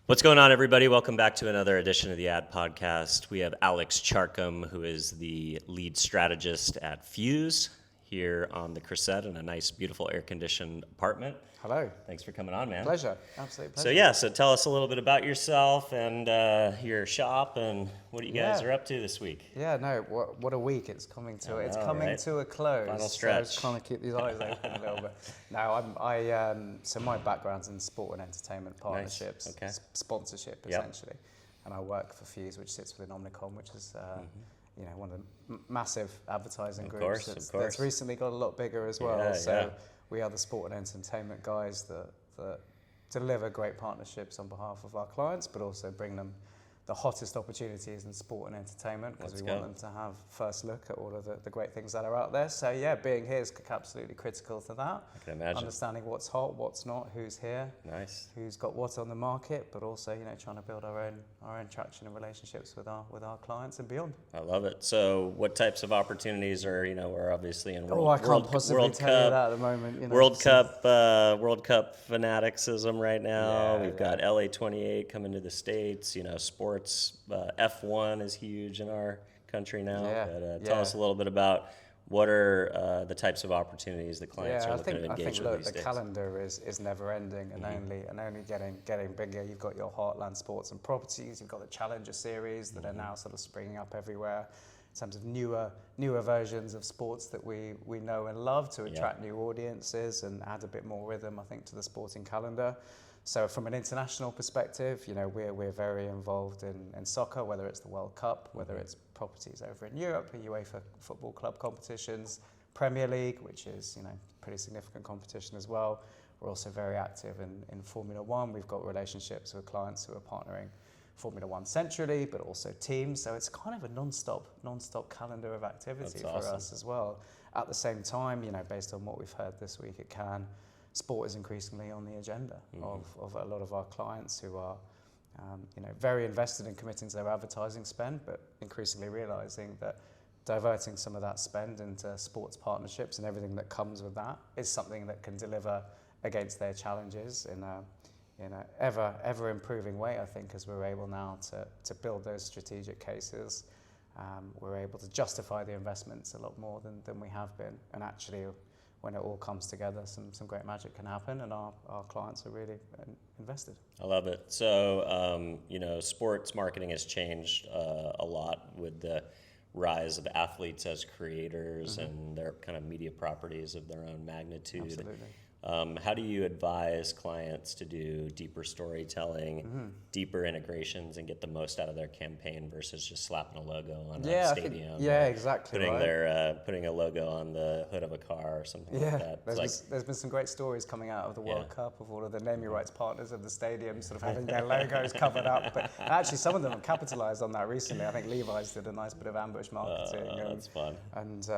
What's going on, everybody? Welcome back to another edition of the Ad Podcast. We have Alex Charkham, who is the lead strategist at Fuse here on the Crescent in a nice, beautiful, air-conditioned apartment. Hello. Thanks for coming on, man. Pleasure. Absolute pleasure. So tell us a little bit about yourself and your shop and what you guys are up to this week. Yeah, no, what a week it's coming to. It's coming right? to a close. Final stretch. So trying to keep these eyes open a little bit. No, so my background's in sport and entertainment partnerships, Okay. Sponsorship essentially, and I work for Fuse, which sits within Omnicom, which is one of the massive advertising groups that's recently got a lot bigger as well. We are the sport and entertainment guys that deliver great partnerships on behalf of our clients, but also bring them the hottest opportunities in sport and entertainment, because we want them to have first look at all of the great things that are out there. So yeah, being here is absolutely critical to that. I can imagine. Understanding what's hot, what's not, who's here, Nice. who's got what on the market, but also trying to build our own traction and relationships with our clients and beyond. I love it. So what types of opportunities are, we're obviously in I can't possibly tell you that at the moment. World Cup fanaticism right now. We've got LA 28 coming to the States. Sports, F1 is huge in our country now. Tell us a little bit about what are the types of opportunities that clients are looking to engage with these days. The calendar is never ending and only getting bigger. You've got your Heartland Sports and Properties. You've got the Challenger Series that are now sort of springing up everywhere. In terms of newer versions of sports that we know and love to attract new audiences and add a bit more rhythm, I think, to the sporting calendar. So from an international perspective, we're very involved in soccer, whether it's the World Cup, whether it's properties over in Europe, UEFA football club competitions, Premier League, which is pretty significant competition as well. We're also very active in Formula One. We've got relationships with clients who are partnering Formula One centrally, but also teams. So it's kind of a non-stop calendar of activity for us as well. At the same time, based on what we've heard this week at Cannes, sport is increasingly on the agenda of a lot of our clients who are very invested in committing to their advertising spend, but increasingly realizing that diverting some of that spend into sports partnerships and everything that comes with that is something that can deliver against their challenges in a ever improving way. I think as we're able now to build those strategic cases, we're able to justify the investments a lot more than we have been. And actually, when it all comes together, some great magic can happen, and our clients are really invested. I love it. So, sports marketing has changed a lot with the rise of athletes as creators and their kind of media properties of their own magnitude. Absolutely. How do you advise clients to do deeper storytelling, deeper integrations, and get the most out of their campaign versus just slapping a logo on a stadium? Exactly. Putting a logo on the hood of a car or something like that. There's been some great stories coming out of the World Cup of all of the naming rights partners of the stadium sort of having their logos covered up. But actually, some of them have capitalized on that recently. I think Levi's did a nice bit of ambush marketing. That's fun. And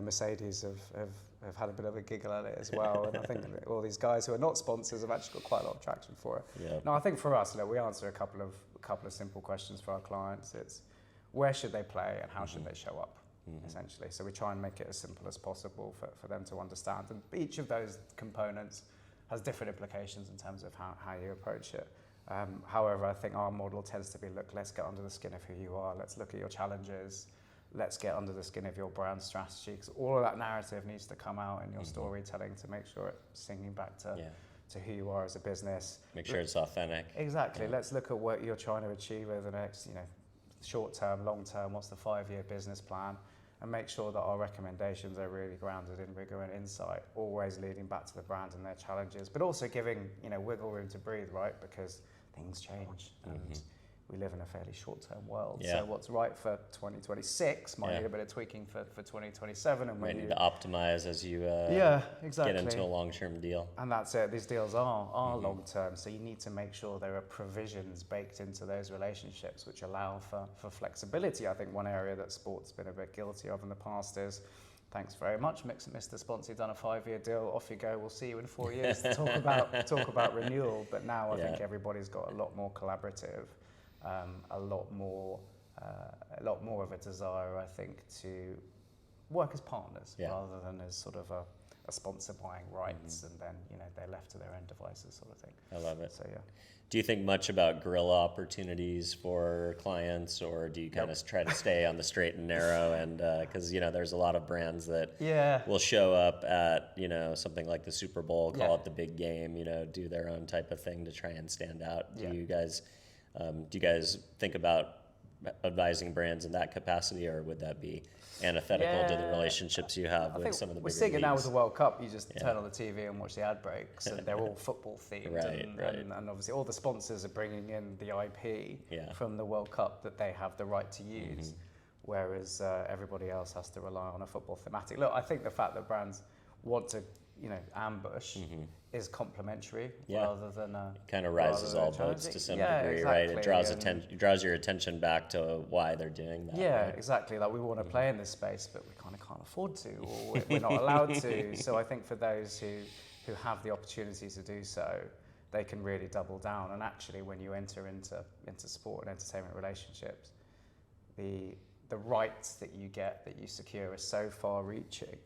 Mercedes have had a bit of a giggle at it as well. And I think all these guys who are not sponsors have actually got quite a lot of traction for it. Yeah. No, I think for us, we answer a couple of simple questions for our clients. It's where should they play and how should they show up, essentially. So we try and make it as simple as possible for them to understand. And each of those components has different implications in terms of how you approach it. However, I think our model tends to be, look, let's get under the skin of who you are. Let's look at your challenges. Let's get under the skin of your brand strategy, because all of that narrative needs to come out in your storytelling to make sure it's singing back to who you are as a business. Make sure it's authentic. Exactly. Yeah. Let's look at what you're trying to achieve over the next, short term, long term. What's the 5-year business plan? And make sure that our recommendations are really grounded in rigor and insight, always leading back to the brand and their challenges, but also giving wiggle room to breathe, right? Because things change. And we live in a fairly short-term world. So what's right for 2026 might need a bit of tweaking for 2027. And might need to optimize as you get into a long-term deal. And that's it. These deals are long-term. So you need to make sure there are provisions baked into those relationships which allow for flexibility. I think one area that sport's been a bit guilty of in the past is, thanks very much, Mr. Sponsor, you've done a 5-year deal, off you go, we'll see you in 4 years to talk about renewal. But now I think everybody's got a lot more collaborative. A lot more of a desire, I think, to work as partners rather than as sort of a sponsor buying rights, and then they're left to their own devices, sort of thing. I love it. So yeah. Do you think much about guerrilla opportunities for clients, or do you kind of try to stay on the straight and narrow? And because there's a lot of brands that will show up at something like the Super Bowl, call it the big game, do their own type of thing to try and stand out. Do you guys think about advising brands in that capacity, or would that be antithetical to the relationships you have with some of the bigger we're seeing it now leagues? with the World Cup. You just turn on the TV and watch the ad breaks, and they're all football themed, and obviously all the sponsors are bringing in the IP from the World Cup that they have the right to use, whereas everybody else has to rely on a football thematic. Look, I think the fact that brands want to ambush is complementary rather than kind of rises all boats to some degree, right? It draws your attention back to why they're doing that. Yeah, exactly. Like, we want to play in this space, but we kind of can't afford to, or we're not allowed to. So I think for those who have the opportunity to do so, they can really double down. And actually, when you enter into sport and entertainment relationships, the rights that you get, that you secure, are so far-reaching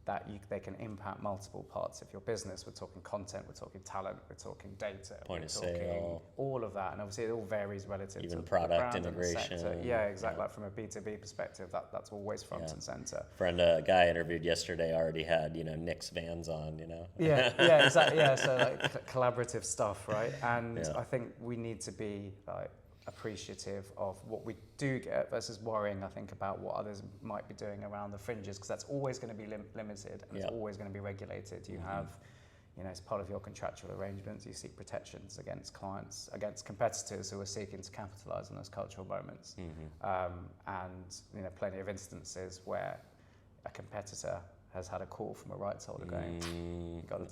that they can impact multiple parts of your business. We're talking content, we're talking talent, we're talking data, point of sale, all of that, and obviously it all varies relative even to product integration. Yeah, exactly. Like from a B2B perspective, that's always front and center. A guy I interviewed yesterday already had Knicks Vans on. Yeah, exactly. Yeah, so like collaborative stuff, right? And I think we need to be like appreciative of what we do get versus worrying, I think, about what others might be doing around the fringes, because that's always going to be limited, and it's always going to be regulated. You have, as part of your contractual arrangements, you seek protections against clients, against competitors who are seeking to capitalize on those cultural moments. And plenty of instances where a competitor has had a call from a rights holder going,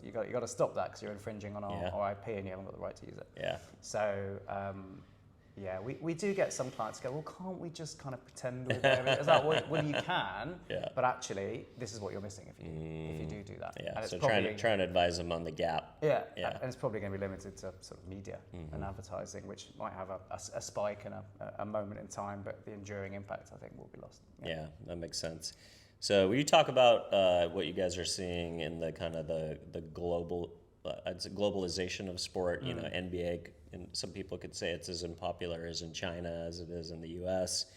you got to stop that because you're infringing on our IP and you haven't got the right to use it. Yeah. So we do get some clients go, well, can't we just kind of pretend we're there? It's like, well, you can, but actually, this is what you're missing if you do that. Yeah. And so trying to advise them on the gap. Yeah. And it's probably going to be limited to sort of media and advertising, which might have a spike and a moment in time, but the enduring impact, I think, will be lost. Yeah, that makes sense. So will you talk about what you guys are seeing in the kind of the global, globalization of sport? NBA. And some people could say it's as unpopular as in China as it is in the U.S.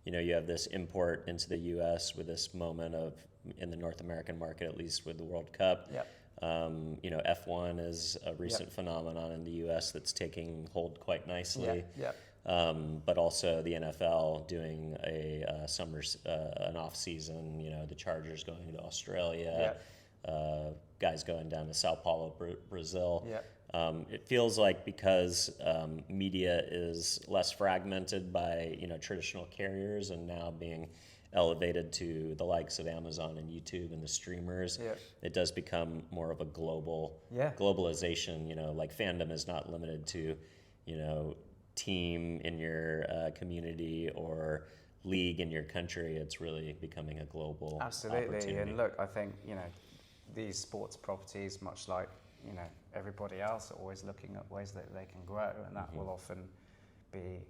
You have this import into the U.S. with this moment of, in the North American market, at least with the World Cup. Yep. F1 is a recent phenomenon in the U.S. that's taking hold quite nicely. But also the NFL doing a an off season. The Chargers going to Australia. Guys going down to Sao Paulo, Brazil. It feels like because media is less fragmented by traditional carriers and now being elevated to the likes of Amazon and YouTube and the streamers, it does become more of a globalization. Like fandom is not limited to team in your community or league in your country. It's really becoming a global opportunity. And look, I think these sports properties, much like everybody else, are always looking at ways that they can grow, and that will often be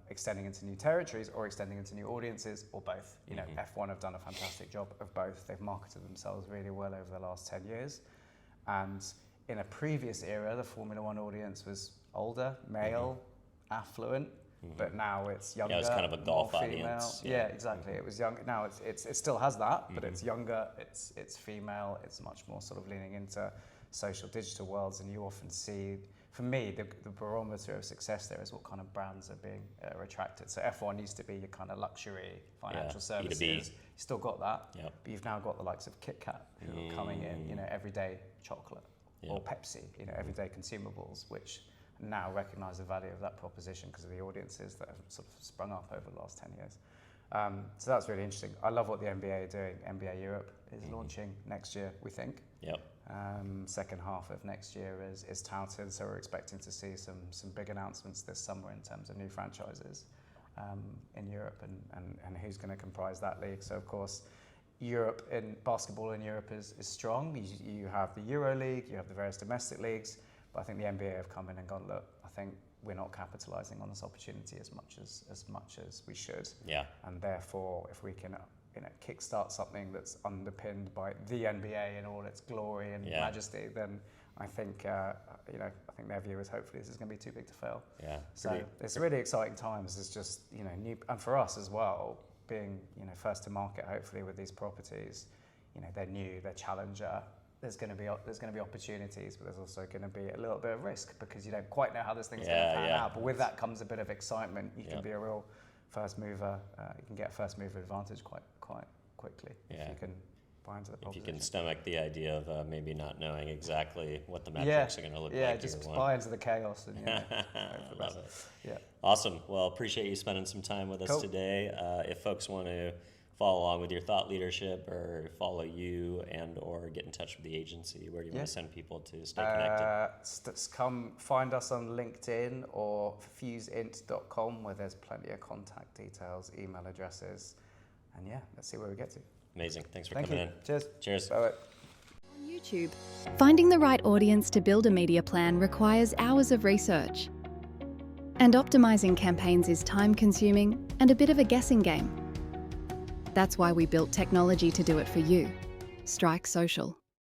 extending into new territories or extending into new audiences, or both. F1 have done a fantastic job of both. They've marketed themselves really well over the last 10 years, and in a previous era, the Formula One audience was older, male, affluent. But now it's younger. Yeah, it's kind of a golf audience. Yeah, exactly. It was young. Now it still has that, but it's younger. It's female. It's much more sort of leaning into social digital worlds, and you often see, for me, the barometer of success there is what kind of brands are attracted. So F1 used to be your kind of luxury financial services. B2B. You still got that, but you've now got the likes of Kit Kat who are coming in, everyday chocolate, or Pepsi, everyday consumables, which now recognise the value of that proposition because of the audiences that have sort of sprung up over the last 10 years. So that's really interesting. I love what the NBA are doing. NBA Europe is launching next year, we think. Second half of next year is touted, so we're expecting to see some big announcements this summer in terms of new franchises in Europe and who's going to comprise that league. So of course, basketball in Europe is strong. You have the Euro League, you have the various domestic leagues, but I think the NBA have come in and gone, look, I think we're not capitalising on this opportunity as much as we should. And therefore, if kickstart something that's underpinned by the NBA in all its glory and majesty, then I think I think their view is hopefully this is going to be too big to fail. Yeah. So it's really exciting times. It's just new, and for us as well, being first to market hopefully with these properties. They're new, they're challenger. There's going to be opportunities, but there's also going to be a little bit of risk because you don't quite know how this thing's going to pan out. But with that comes a bit of excitement. You can be a real first mover. You can get a first mover advantage quite quickly if you can buy into the proposition. If you can stomach the idea of maybe not knowing exactly what the metrics are going to look like. Yeah, just buy into the chaos and love it. Yeah. Awesome. Well, appreciate you spending some time with us today. If folks want to follow along with your thought leadership or follow you and or get in touch with the agency, where do you want to send people to stay connected? Come find us on LinkedIn or fuseint.com, where there's plenty of contact details, email addresses, and let's see where we get to. Amazing. Thanks for coming in. Cheers. Bye. On YouTube, finding the right audience to build a media plan requires hours of research. And optimizing campaigns is time-consuming and a bit of a guessing game. That's why we built technology to do it for you. Strike Social.